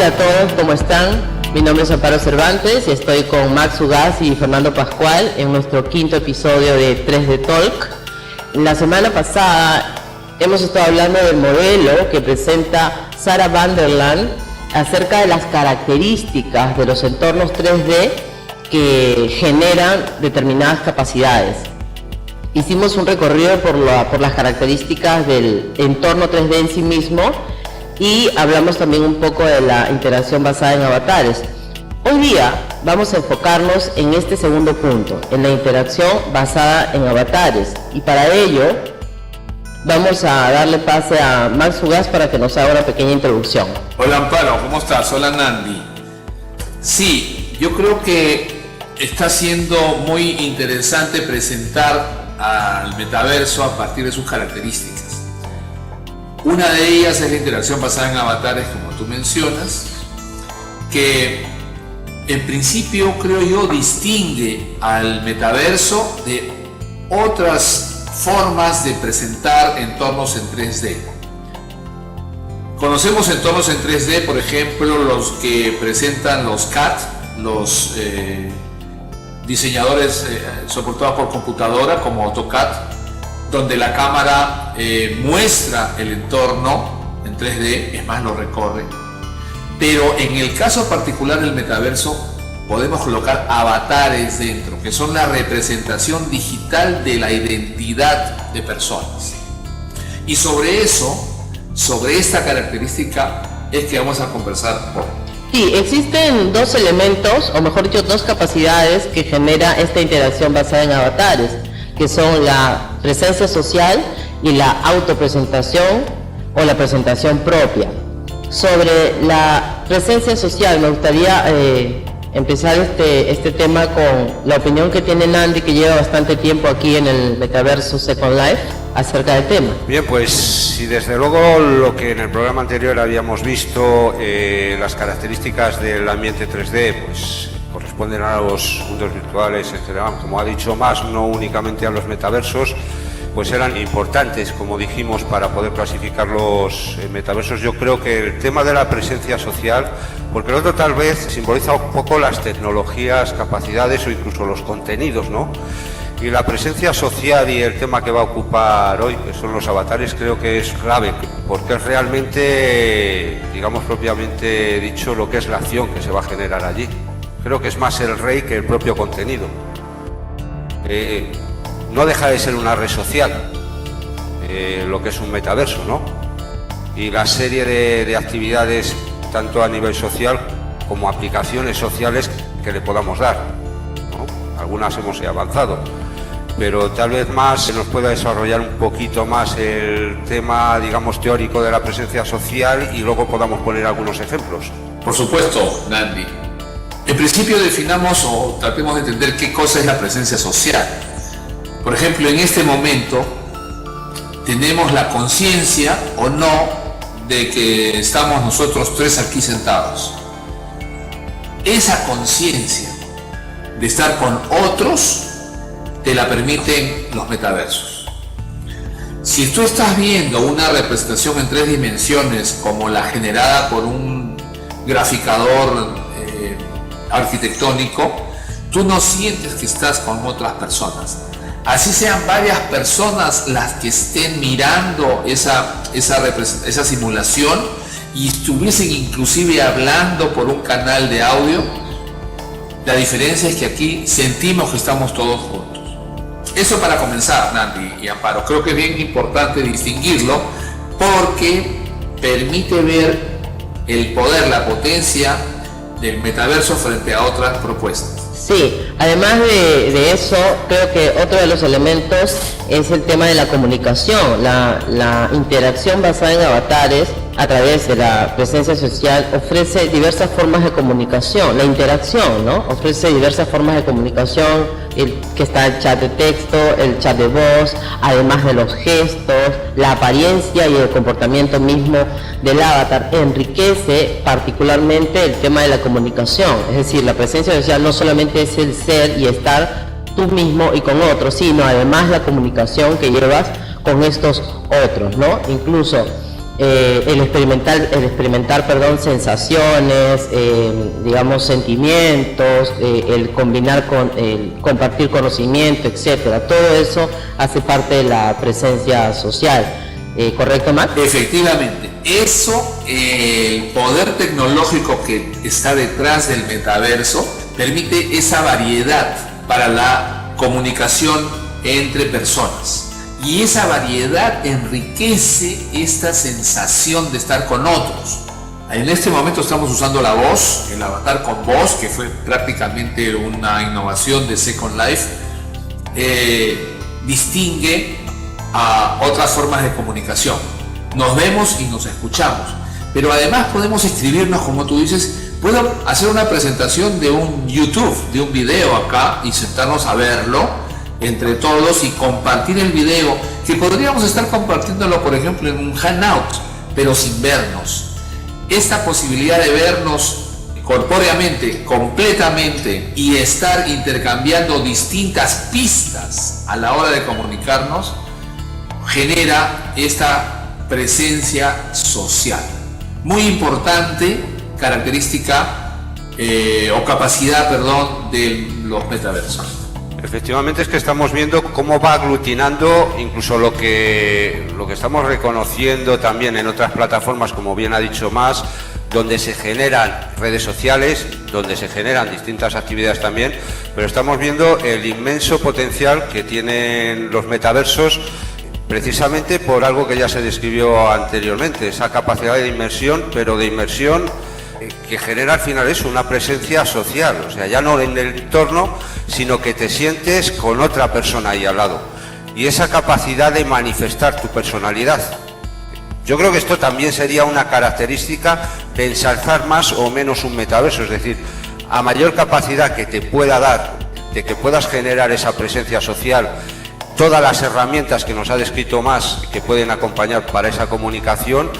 Hola a todos, ¿cómo están? Mi nombre es Amparo Cervantes y estoy con Max Ugaz y Fernando Pascual en nuestro quinto episodio de 3D Talk. La semana pasada hemos estado hablando del modelo que presenta Sarah van der Laan acerca de las características de los entornos 3D que generan determinadas capacidades. Hicimos un recorrido por las características del entorno 3D en sí mismo y hablamos también un poco de la interacción basada en avatares. Hoy día vamos a enfocarnos en este segundo punto, en la interacción basada en avatares, y para ello vamos a darle pase a Max Ugaz para que nos haga una pequeña introducción. Hola Amparo, ¿cómo estás? Hola Nandi. Sí, yo creo que está siendo muy interesante presentar al metaverso a partir de sus características. Una de ellas es la interacción basada en avatares, como tú mencionas, que en principio, creo yo, distingue al metaverso de otras formas de presentar entornos en 3D. Conocemos entornos en 3D, por ejemplo, los que presentan los CAD, los diseñadores soportados por computadora, como AutoCAD, donde la cámara muestra el entorno en 3D, es más, lo recorre. Pero en el caso particular del metaverso, podemos colocar avatares dentro, que son la representación digital de la identidad de personas. Y sobre eso, sobre esta característica, es que vamos a conversar hoy. Sí, existen dos elementos, o mejor dicho, dos capacidades que genera esta interacción basada en avatares, que son la presencia social y la autopresentación o la presentación propia. Sobre la presencia social, me gustaría empezar este tema con la opinión que tiene Nandi, que lleva bastante tiempo aquí en el metaverso Second Life, acerca del tema. Bien, pues sí, desde luego lo que en el programa anterior habíamos visto, las características del ambiente 3D, pues corresponden a los mundos virtuales, etcétera. Como ha dicho Max, no únicamente a los metaversos, pues eran importantes, como dijimos, para poder clasificar los metaversos. Yo creo que el tema de la presencia social, porque el otro tal vez simboliza un poco las tecnologías, capacidades o incluso los contenidos, ¿no? Y la presencia social y el tema que va a ocupar hoy, que son los avatares, creo que es clave, porque es realmente, digamos propiamente dicho, lo que es la acción que se va a generar allí. Creo que es más el rey que el propio contenido. No deja de ser una red social, lo que es un metaverso, ¿no? Y la serie de actividades, tanto a nivel social como aplicaciones sociales que le podamos dar, ¿no? Algunas hemos avanzado, pero tal vez más se nos pueda desarrollar un poquito más el tema, digamos, teórico de la presencia social y luego podamos poner algunos ejemplos. Por supuesto, Nandi. En principio definamos o tratemos de entender qué cosa es la presencia social. Por ejemplo, en este momento tenemos la conciencia o no de que estamos nosotros tres aquí sentados. Esa conciencia de estar con otros te la permiten los metaversos. Si tú estás viendo una representación en 3 dimensiones como la generada por un graficador arquitectónico, tú no sientes que estás con otras personas. Así sean varias personas las que estén mirando esa simulación y estuviesen inclusive hablando por un canal de audio, la diferencia es que aquí sentimos que estamos todos juntos. Eso para comenzar, Nandi y Amparo. Creo que es bien importante distinguirlo porque permite ver el poder, la potencia del metaverso frente a otras propuestas. Sí, además de eso, creo que otro de los elementos es el tema de la comunicación, la interacción basada en avatares a través de la presencia social ofrece diversas formas de comunicación. La interacción, ¿no? Ofrece diversas formas de comunicación, que está el chat de texto, el chat de voz, además de los gestos, la apariencia y el comportamiento mismo del avatar enriquece particularmente el tema de la comunicación. Es decir, la presencia social no solamente es el ser y estar tú mismo y con otros, sino además la comunicación que llevas con estos otros, ¿no? Incluso el experimentar, sensaciones, digamos, sentimientos, el compartir conocimiento, etcétera. Todo eso hace parte de la presencia social. ¿Correcto, Max? Efectivamente, eso, el poder tecnológico que está detrás del metaverso, permite esa variedad para la comunicación entre personas. Y esa variedad enriquece esta sensación de estar con otros. En este momento estamos usando la voz, el avatar con voz, que fue prácticamente una innovación de Second Life, distingue a otras formas de comunicación. Nos vemos y nos escuchamos, pero además podemos escribirnos, como tú dices. Puedo hacer una presentación de un YouTube, de un video acá, y sentarnos a verlo entre todos y compartir el video, que podríamos estar compartiéndolo, por ejemplo, en un hangout, pero sin vernos. Esta posibilidad de vernos corpóreamente, completamente, y estar intercambiando distintas pistas a la hora de comunicarnos, genera esta presencia social. Muy importante característica o capacidad, de los metaversos. Efectivamente, es que estamos viendo cómo va aglutinando incluso lo que estamos reconociendo también en otras plataformas, como bien ha dicho Mas, donde se generan redes sociales, donde se generan distintas actividades también, pero estamos viendo el inmenso potencial que tienen los metaversos, precisamente por algo que ya se describió anteriormente, esa capacidad de inmersión, pero de inmersión que genera al final eso, una presencia social, o sea, ya no en el entorno, sino que te sientes con otra persona ahí al lado. Y esa capacidad de manifestar tu personalidad. Yo creo que esto también sería una característica de ensalzar más o menos un metaverso, es decir, a mayor capacidad que te pueda dar, de que puedas generar esa presencia social, todas las herramientas que nos ha descrito Mas que pueden acompañar para esa comunicación,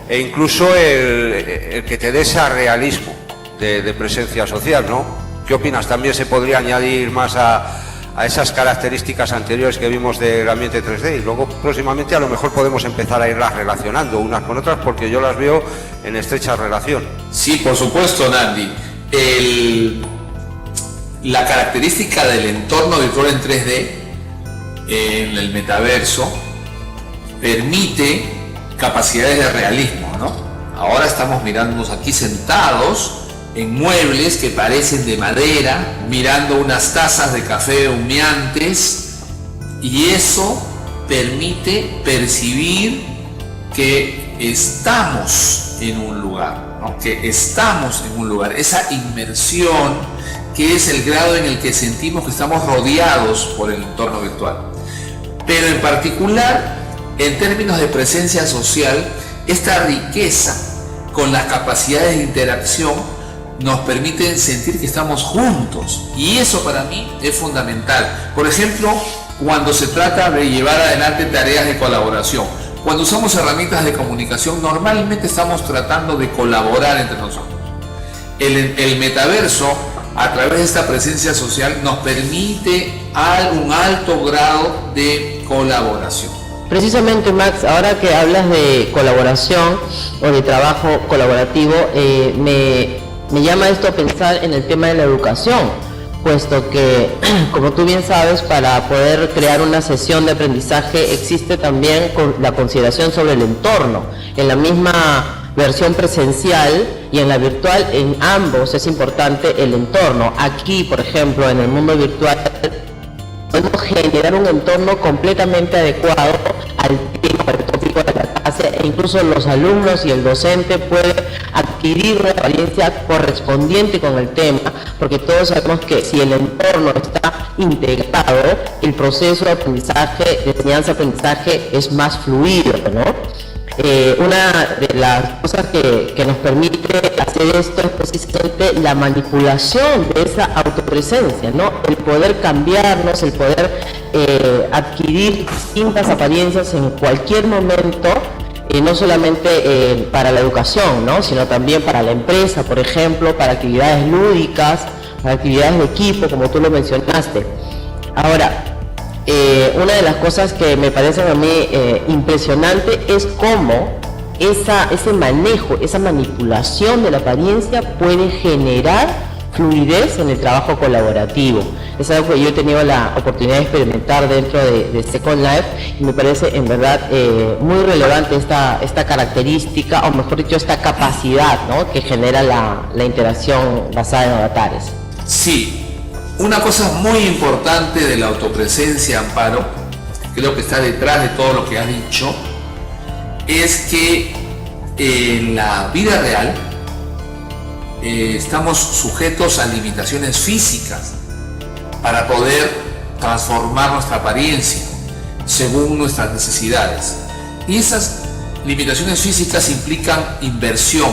e incluso el que te dé ese realismo de presencia social, ¿no? ¿Qué opinas? También se podría añadir más a esas características anteriores que vimos del ambiente 3D, y luego próximamente a lo mejor podemos empezar a irlas relacionando unas con otras, porque yo las veo en estrecha relación. Sí, por supuesto, Nandi. La característica del entorno virtual en 3D en el metaverso permite capacidades de realismo, ¿no? Ahora estamos mirándonos aquí sentados en muebles que parecen de madera, mirando unas tazas de café humeantes, y eso permite percibir que estamos en un lugar, ¿no? Que estamos en un lugar, esa inmersión que es el grado en el que sentimos que estamos rodeados por el entorno virtual. Pero en particular, en términos de presencia social, esta riqueza con las capacidades de interacción nos permiten sentir que estamos juntos, y eso para mí es fundamental. Por ejemplo, cuando se trata de llevar adelante tareas de colaboración, cuando usamos herramientas de comunicación, normalmente estamos tratando de colaborar entre nosotros. El metaverso, a través de esta presencia social, nos permite un alto grado de colaboración. Precisamente, Max, ahora que hablas de colaboración o de trabajo colaborativo, me llama esto a pensar en el tema de la educación, puesto que, como tú bien sabes, para poder crear una sesión de aprendizaje existe también la consideración sobre el entorno. En la misma versión presencial y en la virtual, en ambos es importante el entorno. Aquí, por ejemplo, en el mundo virtual, podemos generar un entorno completamente adecuado al tema, al tópico de la clase, e incluso los alumnos y el docente pueden adquirir una experiencia correspondiente con el tema, porque todos sabemos que si el entorno está integrado, el proceso de aprendizaje, de enseñanza-aprendizaje es más fluido, ¿no? Una de las cosas que nos permite hacer esto es precisamente la manipulación de esa autopresencia, ¿no? El poder cambiarnos, el poder adquirir distintas apariencias en cualquier momento, no solamente para la educación, ¿no? Sino también para la empresa, por ejemplo, para actividades lúdicas, para actividades de equipo, como tú lo mencionaste. Ahora, una de las cosas que me parecen a mí impresionante es cómo ese manejo, esa manipulación de la apariencia puede generar fluidez en el trabajo colaborativo. Es algo que yo he tenido la oportunidad de experimentar dentro de Second Life y me parece en verdad muy relevante esta característica, o mejor dicho, esta capacidad, ¿no?, que genera la interacción basada en avatares. Sí, una cosa muy importante de la autopresencia, Amparo, creo que está detrás de todo lo que has dicho, es que en la vida real estamos sujetos a limitaciones físicas para poder transformar nuestra apariencia según nuestras necesidades. Y esas limitaciones físicas implican inversión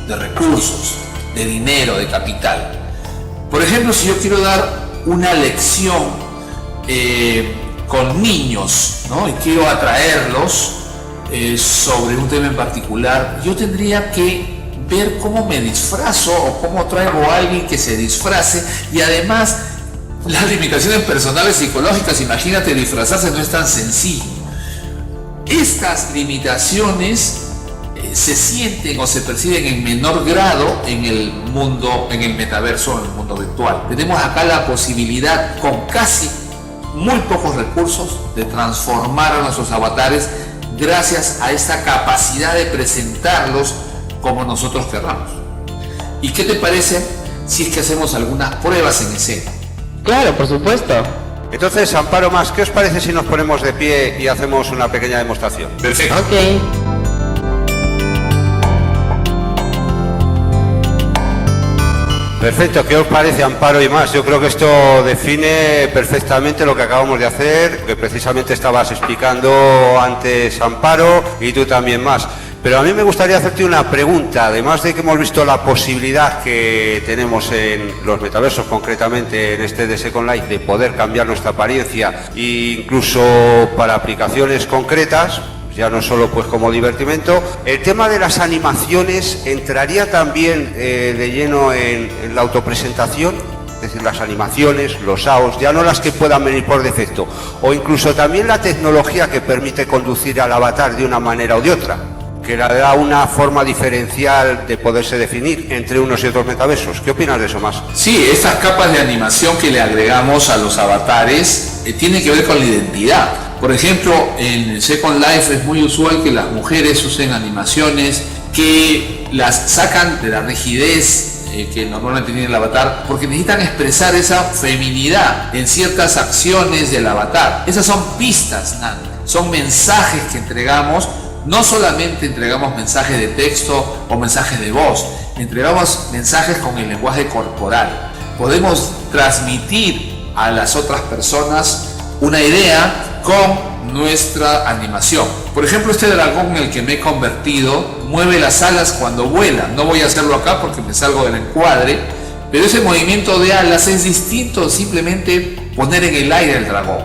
de recursos, de dinero, de capital. Por ejemplo, si yo quiero dar una lección con niños, ¿no?, y quiero atraerlos sobre un tema en particular, yo tendría que ver cómo me disfrazo o cómo traigo a alguien que se disfrace, y además las limitaciones personales psicológicas, imagínate, disfrazarse no es tan sencillo. Estas limitaciones se sienten o se perciben en menor grado en el mundo, en el metaverso, en el mundo virtual. Tenemos acá la posibilidad, con casi muy pocos recursos, de transformar a nuestros avatares gracias a esta capacidad de presentarlos como nosotros querramos. ¿Y qué te parece si es que hacemos algunas pruebas en escena? Claro, por supuesto. Entonces, Amparo Mas, ¿qué os parece si nos ponemos de pie y hacemos una pequeña demostración? Perfecto. Ok. Perfecto, ¿qué os parece, Amparo y Mas? Yo creo que esto define perfectamente lo que acabamos de hacer, que precisamente estabas explicando antes, Amparo, y tú también, Mas. Pero a mí me gustaría hacerte una pregunta, además de que hemos visto la posibilidad que tenemos en los metaversos, concretamente en este de Second Life, de poder cambiar nuestra apariencia, e incluso para aplicaciones concretas, ya no solo pues como divertimento. El tema de las animaciones entraría también de lleno en la autopresentación, es decir, las animaciones, los AOS, ya no las que puedan venir por defecto, o incluso también la tecnología que permite conducir al avatar de una manera o de otra, que le da una forma diferencial de poderse definir entre unos y otros metaversos. ¿Qué opinas de eso, Mas? Sí, estas capas de animación que le agregamos a los avatares tienen que ver con la identidad. Por ejemplo, en Second Life es muy usual que las mujeres usen animaciones que las sacan de la rigidez que normalmente tiene el avatar, porque necesitan expresar esa feminidad en ciertas acciones del avatar. Esas son pistas, Nandy, son mensajes que entregamos. No solamente entregamos mensajes de texto o mensajes de voz, entregamos mensajes con el lenguaje corporal. Podemos transmitir a las otras personas una idea con nuestra animación. Por ejemplo, este dragón en el que me he convertido mueve las alas cuando vuela. No voy a hacerlo acá porque me salgo del encuadre, pero ese movimiento de alas es distinto simplemente poner en el aire el dragón.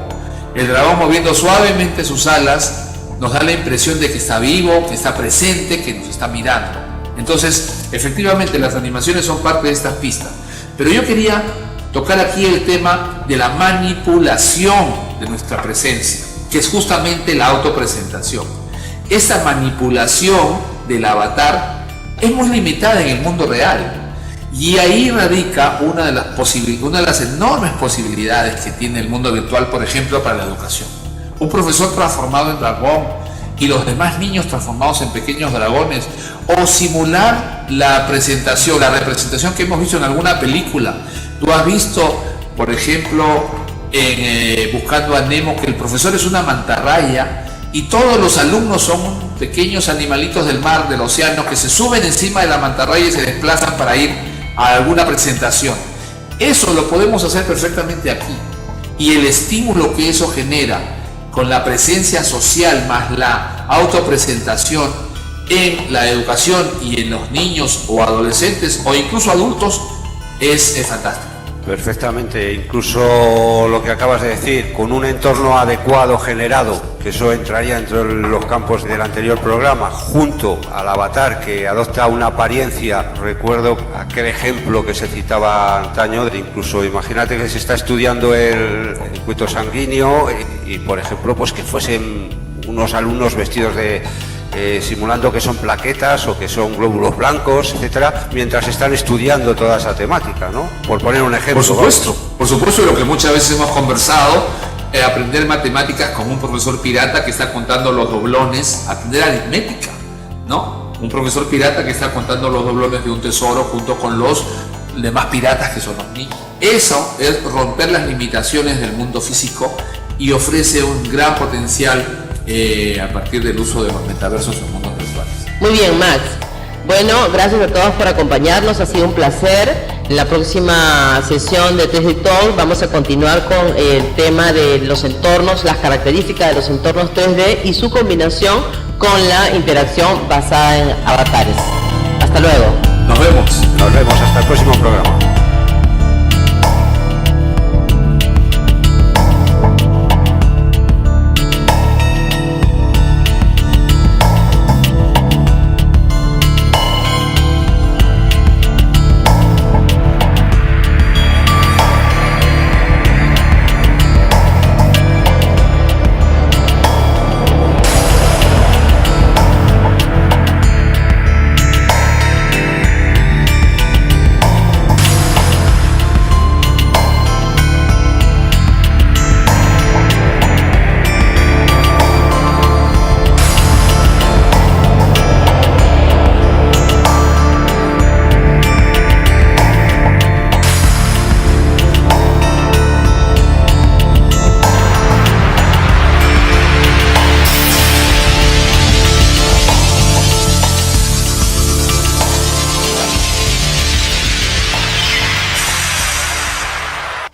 El dragón moviendo suavemente sus alas nos da la impresión de que está vivo, que está presente, que nos está mirando. Entonces, efectivamente, las animaciones son parte de estas pistas. Pero yo quería tocar aquí el tema de la manipulación de nuestra presencia, que es justamente la autopresentación. Esta manipulación del avatar es muy limitada en el mundo real. Y ahí radica una de las enormes posibilidades que tiene el mundo virtual, por ejemplo, para la educación. Un profesor transformado en dragón y los demás niños transformados en pequeños dragones, o simular la representación que hemos visto en alguna película. Tú has visto, por ejemplo, en Buscando a Nemo, que el profesor es una mantarraya y todos los alumnos son pequeños animalitos del mar, del océano, que se suben encima de la mantarraya y se desplazan para ir a alguna presentación. Eso lo podemos hacer perfectamente aquí, y el estímulo que eso genera con la presencia social más la autopresentación en la educación y en los niños o adolescentes o incluso adultos es fantástico. Perfectamente, incluso lo que acabas de decir, con un entorno adecuado generado, que eso entraría entre los campos del anterior programa, junto al avatar que adopta una apariencia. Recuerdo aquel ejemplo que se citaba antaño, incluso imagínate que se está estudiando el circuito sanguíneo y por ejemplo, pues que fuesen unos alumnos vestidos de simulando que son plaquetas o que son glóbulos blancos, etcétera, mientras están estudiando toda esa temática, ¿no? Por poner un ejemplo. Por supuesto, lo que muchas veces hemos conversado, aprender matemáticas con un profesor pirata que está contando los doblones, aprender aritmética, ¿no? Un profesor pirata que está contando los doblones de un tesoro junto con los demás piratas que son los niños. Eso es romper las limitaciones del mundo físico y ofrece un gran potencial a partir del uso de los metaversos en mundos virtuales. Muy bien, Max. Bueno, gracias a todos por acompañarnos, ha sido un placer. En la próxima sesión de 3D Talk vamos a continuar con el tema de los entornos, las características de los entornos 3D y su combinación con la interacción basada en avatares. Hasta luego. Nos vemos. Hasta el próximo programa.